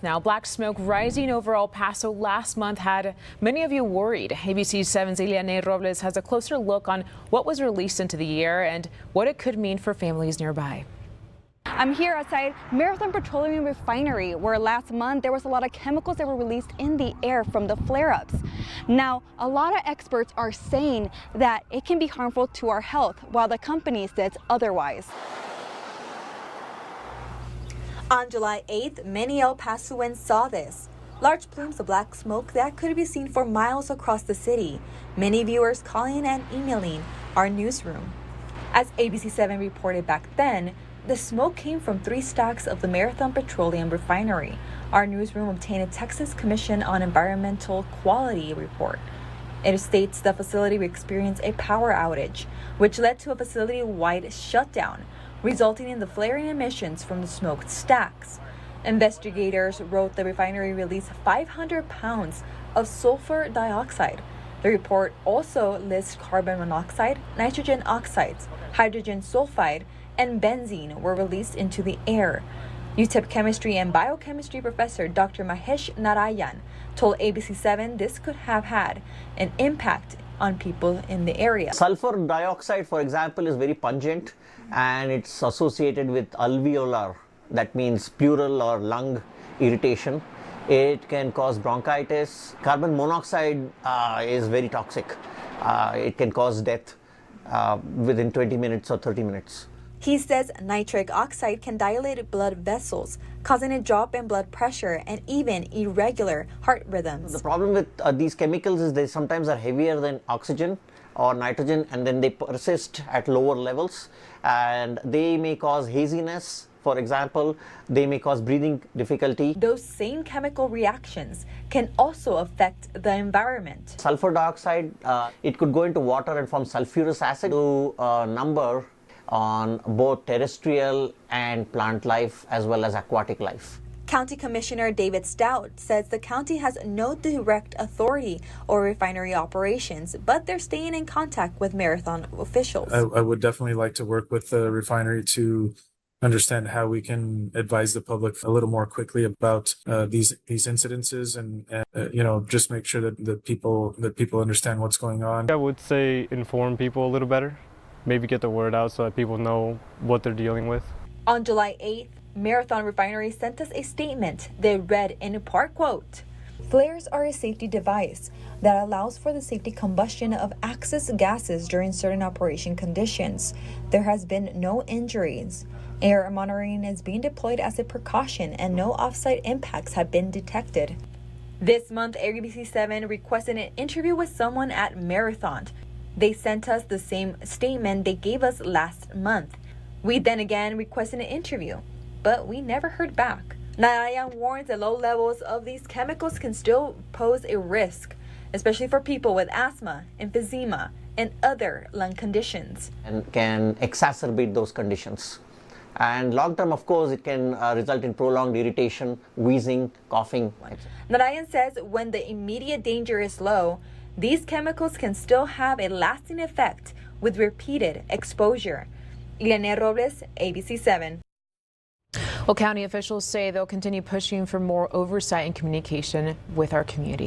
Now, black smoke rising over El Paso last month had many of you worried. ABC 7's Emits Robles has a closer look on what was released into the air and what it could mean for families nearby. I'm here outside Marathon Petroleum Refinery, where last month there was a lot of chemicals that were released in the air from the flare-ups. Now, a lot of experts are saying that it can be harmful to our health, while the company says otherwise. On July 8th, many El Pasoans saw this. Large plumes of black smoke that could be seen for miles across the city. Many viewers calling and emailing our newsroom. As ABC 7 reported back then, the smoke came from 3 stacks of the Marathon Petroleum Refinery. Our newsroom obtained a Texas Commission on Environmental Quality report. It states the facility experienced a power outage, which led to a facility-wide shutdown, resulting in the flaring emissions from the smoked stacks. Investigators wrote the refinery released 500 pounds of sulfur dioxide. The report also lists carbon monoxide, nitrogen oxides, hydrogen sulfide, and benzene were released into the air. UTEP chemistry and biochemistry professor Dr. Mahesh Narayan told ABC 7 this could have had an impact on people in the area. Sulfur dioxide, for example, is very pungent and it's associated with alveolar, that means pleural or lung irritation. It can cause bronchitis. Carbon monoxide is very toxic. It can cause death within 20 minutes or 30 minutes. He says nitric oxide can dilate blood vessels, causing a drop in blood pressure and even irregular heart rhythms. The problem with these chemicals is they sometimes are heavier than oxygen or nitrogen, and then they persist at lower levels, and they may cause haziness. For example, they may cause breathing difficulty. Those same chemical reactions can also affect the environment. Sulfur dioxide, it could go into water and form sulfurous acid to a number on both terrestrial and plant life as well as aquatic life. County Commissioner David Stout says the county has no direct authority over refinery operations, but they're staying in contact with Marathon officials. I would definitely like to work with the refinery to understand how we can advise the public a little more quickly about these incidences and just make sure that people understand what's going on. I would say inform people a little better. Maybe get the word out so that people know what they're dealing with. On July 8th, Marathon Refinery sent us a statement. They read in part, quote, "Flares are a safety device that allows for the safety combustion of excess gases during certain operation conditions. There has been no injuries. Air monitoring is being deployed as a precaution and no off-site impacts have been detected." This month, ABC 7 requested an interview with someone at Marathon. They sent us the same statement they gave us last month. We then again requested an interview, but we never heard back. Narayan warns that low levels of these chemicals can still pose a risk, especially for people with asthma, emphysema, and other lung conditions. And can exacerbate those conditions. And long term, of course, it can result in prolonged irritation, wheezing, coughing. Narayan says when the immediate danger is low, these chemicals can still have a lasting effect with repeated exposure. Emits Robles, ABC 7. Well, county officials say they'll continue pushing for more oversight and communication with our community.